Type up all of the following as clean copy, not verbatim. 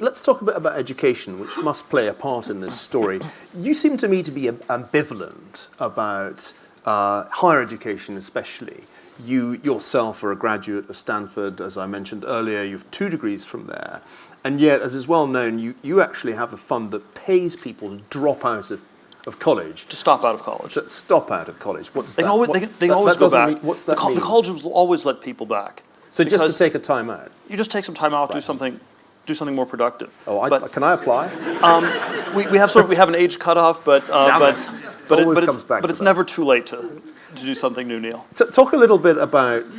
let's talk a bit about education, which must play a part in this story. You seem to me to be ambivalent about higher education especially. You yourself are a graduate of Stanford, as I mentioned earlier. You have 2 degrees from there. And yet, as is well known, you actually have a fund that pays people to drop out of college. To stop out of college. To stop out of college. What does they that They can always go back. What's that mean? The colleges will always let people back. So just to take a time out? You just take some time out, right. do something more productive. Oh, can I apply? We have an age cutoff, but it's never too late to do something new, Neil. Talk a little bit about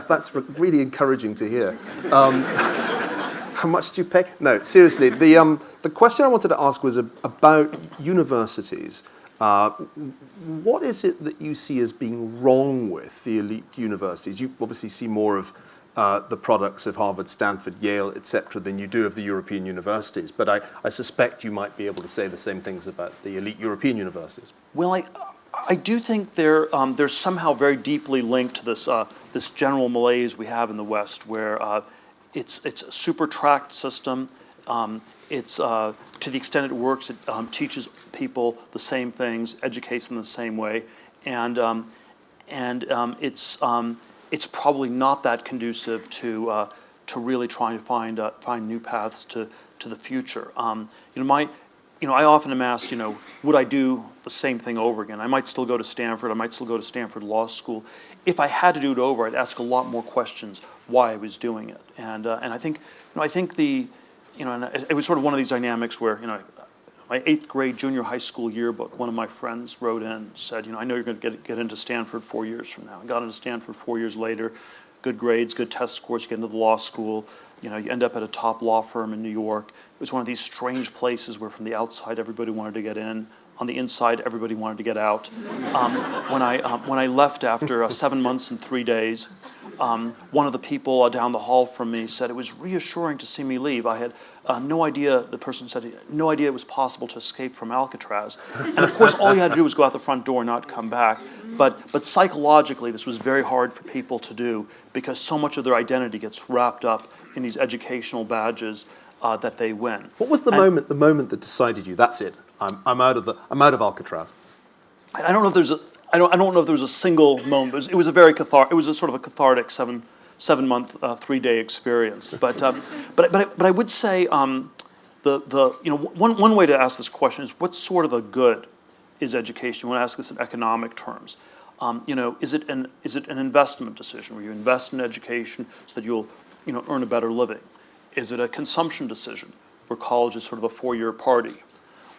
that's really encouraging to hear. How much do you pay? No, seriously. The question I wanted to ask was about universities. What is it that you see as being wrong with the elite universities? You obviously see more of the products of Harvard, Stanford, Yale, etc., than you do of the European universities. But I suspect you might be able to say the same things about the elite European universities. Well, I do think they're somehow very deeply linked to this general malaise we have in the West, where it's a super tracked system. It's to the extent it works, it teaches people the same things, educates them the same way, and it's probably not that conducive to really trying to find new paths to the future. I often am asked, would I do the same thing over again? I might still go to Stanford. I might still go to Stanford Law School. If I had to do it over, I'd ask a lot more questions why I was doing it. And I think it was sort of one of these dynamics where, my 8th grade junior high school yearbook, one of my friends wrote in, said, I know you're going to get into Stanford 4 years from now. I got into Stanford 4 years later, good grades, good test scores, you get into the law school, you end up at a top law firm in New York. It was one of these strange places where from the outside everybody wanted to get in, on the inside everybody wanted to get out. When I left after 7 months and 3 days, one of the people down the hall from me said it was reassuring to see me leave. I had no idea, the person said, no idea it was possible to escape from Alcatraz. And of course, all you had to do was go out the front door and not come back. But psychologically, this was very hard for people to do because so much of their identity gets wrapped up in these educational badges that they win. What was the moment that decided you, that's it, I'm out of Alcatraz? I don't know if there's I don't know if there was a single moment. It was a very it was a sort of a cathartic 7-month, 3-day experience. But I would say one way to ask this question is what sort of a good is education? You want to ask this in economic terms. Is it an investment decision where you invest in education so that you'll earn a better living? Is it a consumption decision where college is sort of a 4-year party?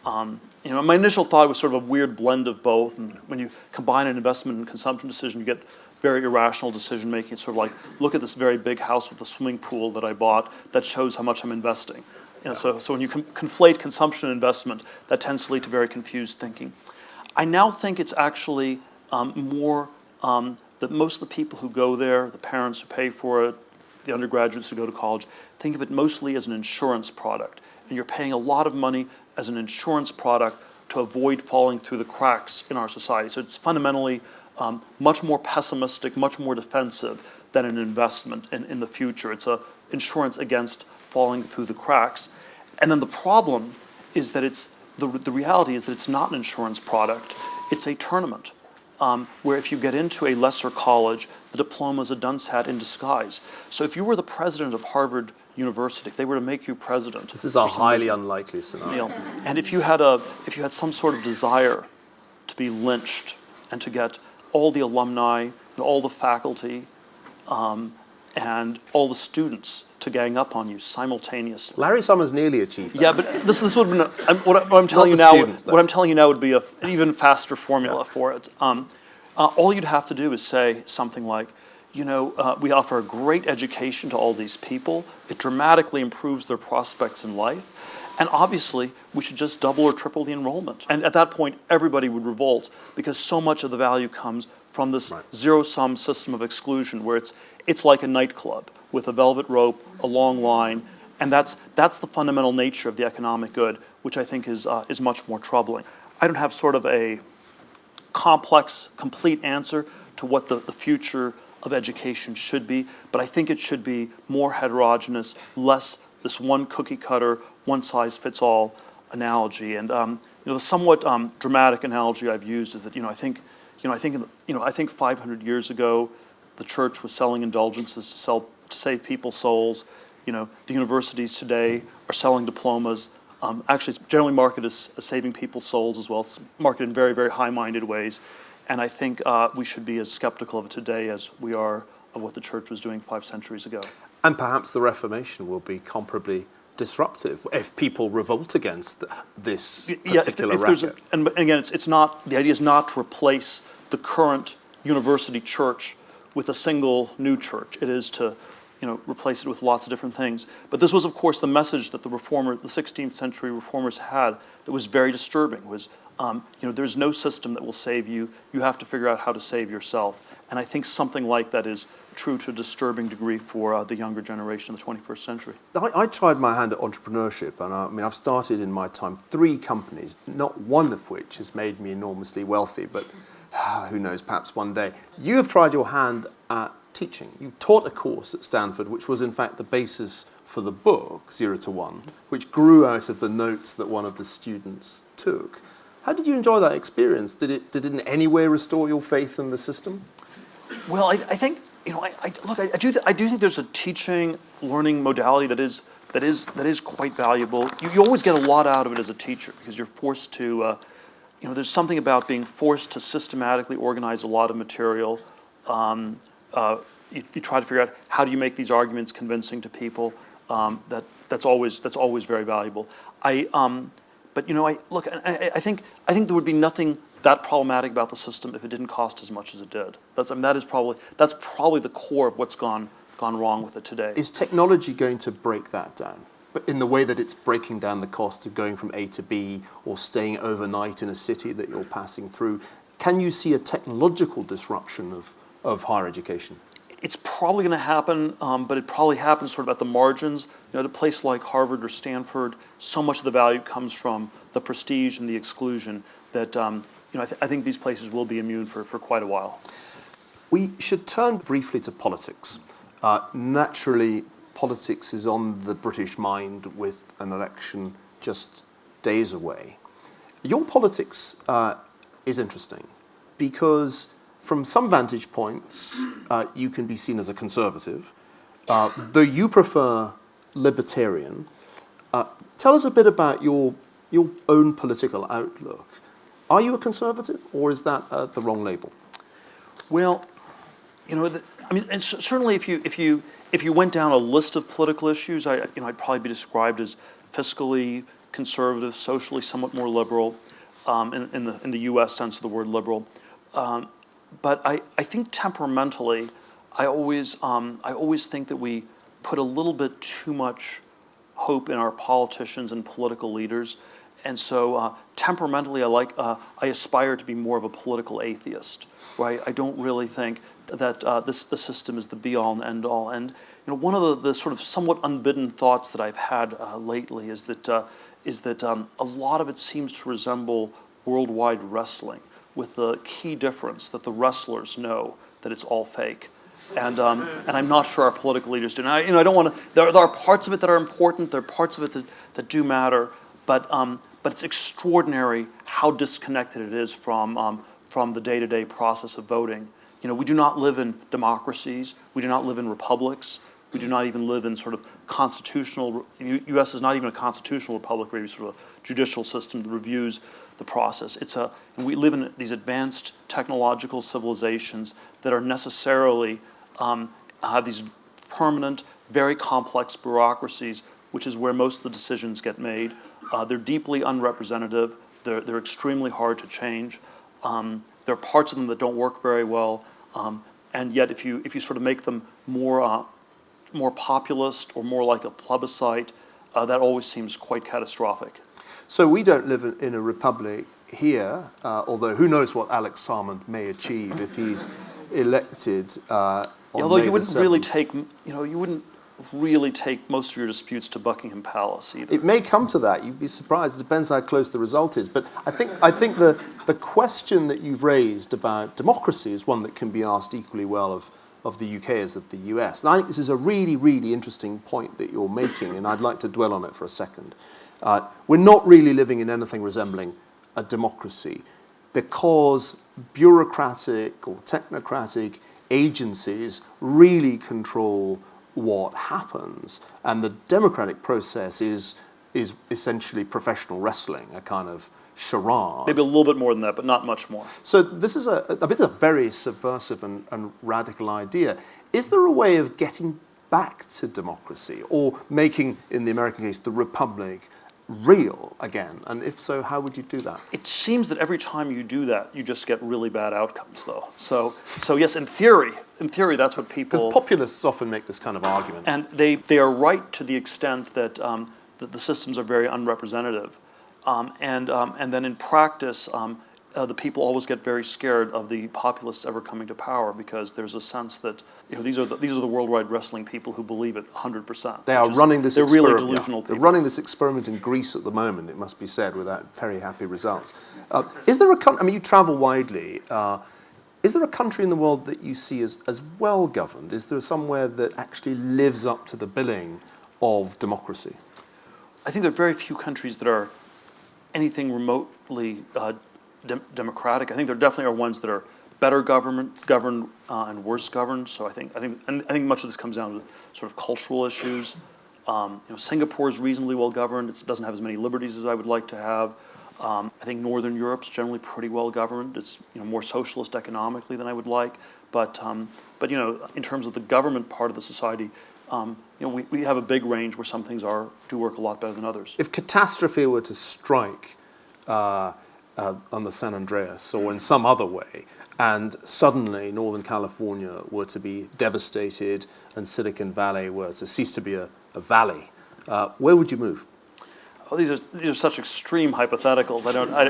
My initial thought was sort of a weird blend of both, and when you combine an investment and consumption decision, you get very irrational decision making. It's sort of like, look at this very big house with a swimming pool that I bought that shows how much I'm investing. So when you conflate consumption and investment, that tends to lead to very confused thinking. I now think it's actually more that most of the people who go there, the parents who pay for it, the undergraduates who go to college, think of it mostly as an insurance product. And you're paying a lot of money as an insurance product to avoid falling through the cracks in our society. So it's fundamentally much more pessimistic, much more defensive than an investment in the future. It's an insurance against falling through the cracks. And then the problem is that the reality is that it's not an insurance product, it's a tournament. Where if you get into a lesser college, the diploma is a dunce hat in disguise. So if you were the president of Harvard University, if they were to make you president, this is a highly unlikely scenario. And if you had some sort of desire to be lynched and to get all the alumni and all the faculty and all the students to gang up on you simultaneously. Larry Summers nearly achieved that. Yeah, but this would have been what I'm telling you now. What I'm telling you now would be an even faster formula for it. All you'd have to do is say something like, we offer a great education to all these people. It dramatically improves their prospects in life. And obviously, we should just double or triple the enrollment. And at that point, everybody would revolt because so much of the value comes from this zero-sum system of exclusion where it's like a nightclub with a velvet rope, a long line, and that's the fundamental nature of the economic good, which I think is much more troubling. I don't have sort of a complex, complete answer to what the future of education should be, but I think it should be more heterogeneous, less this one cookie cutter, one size fits all analogy. And the somewhat dramatic analogy I've used is that I think 500 years ago, the church was selling indulgences to save people's souls. The universities today are selling diplomas. Actually, it's generally marketed as saving people's souls as well. It's marketed in very, very high-minded ways. And I think we should be as skeptical of it today as we are of what the church was doing 5 centuries ago. And perhaps the Reformation will be comparably disruptive if people revolt against this particular racket. And again, it's not, the idea is not to replace the current university church with a single new church. It is to replace it with lots of different things. But this was, of course, the message that the 16th century reformers had that was very disturbing, was there's no system that will save you. You have to figure out how to save yourself. And I think something like that is true to a disturbing degree for the younger generation of the 21st century. I tried my hand at entrepreneurship, and I've started in my time 3 companies, not one of which has made me enormously wealthy, but who knows, perhaps one day. You have tried your hand at teaching. You taught a course at Stanford, which was in fact the basis for the book, 0 to 1, which grew out of the notes that one of the students took. How did you enjoy that experience? Did it in any way restore your faith in the system? Well, I think, I do think there's a teaching, learning modality that is quite valuable. You always get a lot out of it as a teacher because you're forced to, there's something about being forced to systematically organize a lot of material. You try to figure out how do you make these arguments convincing to people. That's always very valuable. I think there would be nothing that problematic about the system if it didn't cost as much as it did. That's probably the core of what's gone wrong with it today. Is technology going to break that down? But in the way that it's breaking down the cost of going from A to B or staying overnight in a city that you're passing through, can you see a technological disruption of higher education? It's probably going to happen, but it probably happens sort of at the margins. At a place like Harvard or Stanford, so much of the value comes from the prestige and the exclusion that I think these places will be immune for quite a while. We should turn briefly to politics. Naturally, politics is on the British mind with an election just days away. Your politics is interesting because from some vantage points, you can be seen as a conservative, though you prefer libertarian. Tell us a bit about your own political outlook. Are you a conservative, or is that the wrong label? Well, and certainly if you went down a list of political issues, I'd probably be described as fiscally conservative, socially somewhat more liberal, in the U.S. sense of the word liberal. But I think temperamentally, I always think that we put a little bit too much hope in our politicians and political leaders, and so temperamentally, I aspire to be more of a political atheist. Right? I don't really think that the system is the be-all and end-all. And one of the sort of somewhat unbidden thoughts that I've had lately is that a lot of it seems to resemble worldwide wrestling, with the key difference that the wrestlers know that it's all fake. And I'm not sure our political leaders do. And I don't want to. There are parts of it that are important. There are parts of it that do matter. But it's extraordinary how disconnected it is from the day-to-day process of voting. We do not live in democracies. We do not live in republics. We do not even live in sort of constitutional. U.S. is not even a constitutional republic, where sort of a judicial system that reviews the process. And we live in these advanced technological civilizations that are necessarily have these permanent, very complex bureaucracies, which is where most of the decisions get made. They're deeply unrepresentative. They're extremely hard to change. There are parts of them that don't work very well, and yet if you sort of make them more populist or more like a plebiscite, that always seems quite catastrophic. So we don't live in a republic here, although who knows what Alex Salmond may achieve if he's elected. Although you wouldn't really take most of your disputes to Buckingham Palace either. It may come to that. You'd be surprised. It depends how close the result is. But I think the question that you've raised about democracy is one that can be asked equally well of the UK as of the US. And I think this is a really, really interesting point that you're making, and I'd like to dwell on it for a second. We're not really living in anything resembling a democracy because bureaucratic or technocratic agencies really control what happens. And the democratic process is essentially professional wrestling, a kind of charade. Maybe a little bit more than that, but not much more. So this is a bit of a very subversive and radical idea. Is there a way of getting back to democracy or making, in the American case, the republic real again? And if so, how would you do that? It seems that every time you do that, you just get really bad outcomes, though. So yes, in theory, that's what people... Because populists often make this kind of argument. And they are right to the extent that, that the systems are very unrepresentative. And then in practice, the people always get very scared of the populists ever coming to power because there's a sense that these are the worldwide wrestling people who believe it 100%. They are running this they're experiment. really delusional people. They're running this experiment in Greece at the moment, it must be said, without very happy results. Is there a country, I mean, you travel widely, is there a country in the world that you see as well governed? Is there somewhere that actually lives up to the billing of democracy? I think there are very few countries that are anything remotely democratic. I think there definitely are ones that are better governed and worse governed. So I think much of this comes down to sort of cultural issues. Singapore is reasonably well governed. It doesn't have as many liberties as I would like to have. I think Northern Europe's generally pretty well governed. It's more socialist economically than I would like. But in terms of the government part of the society, we have a big range where some things do work a lot better than others. If catastrophe were to strike on the San Andreas or in some other way, and suddenly Northern California were to be devastated and Silicon Valley were to cease to be a valley, where would you move? Oh, these are such extreme hypotheticals.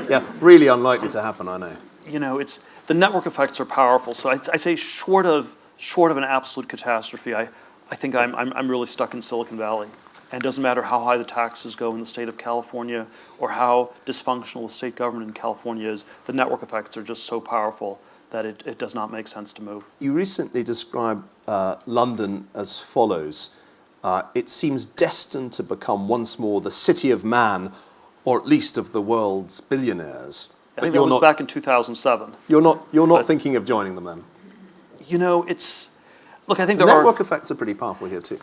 Yeah, really unlikely to happen, I know. It's the network effects are powerful. So I say short of an absolute catastrophe, I think I'm really stuck in Silicon Valley. And it doesn't matter how high the taxes go in the state of California or how dysfunctional the state government in California is, the network effects are just so powerful that it does not make sense to move. You recently described London as follows. It seems destined to become once more the city of man, or at least of the world's billionaires. I think that was back in 2007. You're not thinking of joining them then? Look, I think the network effects are pretty powerful here too.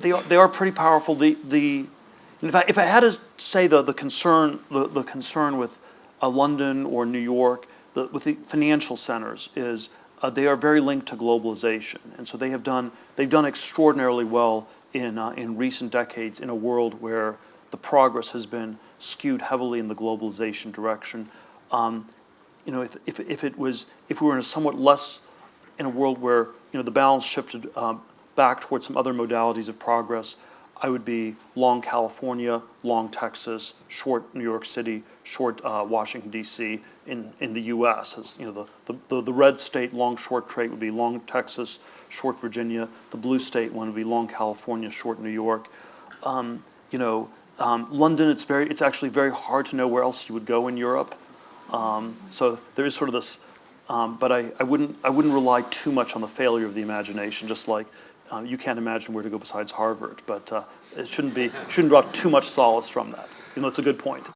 They are pretty powerful. If I had to say the concern with London or New York, with the financial centers is they are very linked to globalization, and so they've done extraordinarily well in recent decades in a world where the progress has been skewed heavily in the globalization direction. If we were in a somewhat less in a world where the balance shifted back towards some other modalities of progress, I would be long California, long Texas, short New York City, short Washington D.C. in the U.S. As the red state long short trait would be long Texas, short Virginia. The blue state one would be long California, short New York. London, it's actually very hard to know where else you would go in Europe. So there is sort of this. But I wouldn't rely too much on the failure of the imagination. Just like you can't imagine where to go besides Harvard, but it shouldn't draw too much solace from that. It's a good point.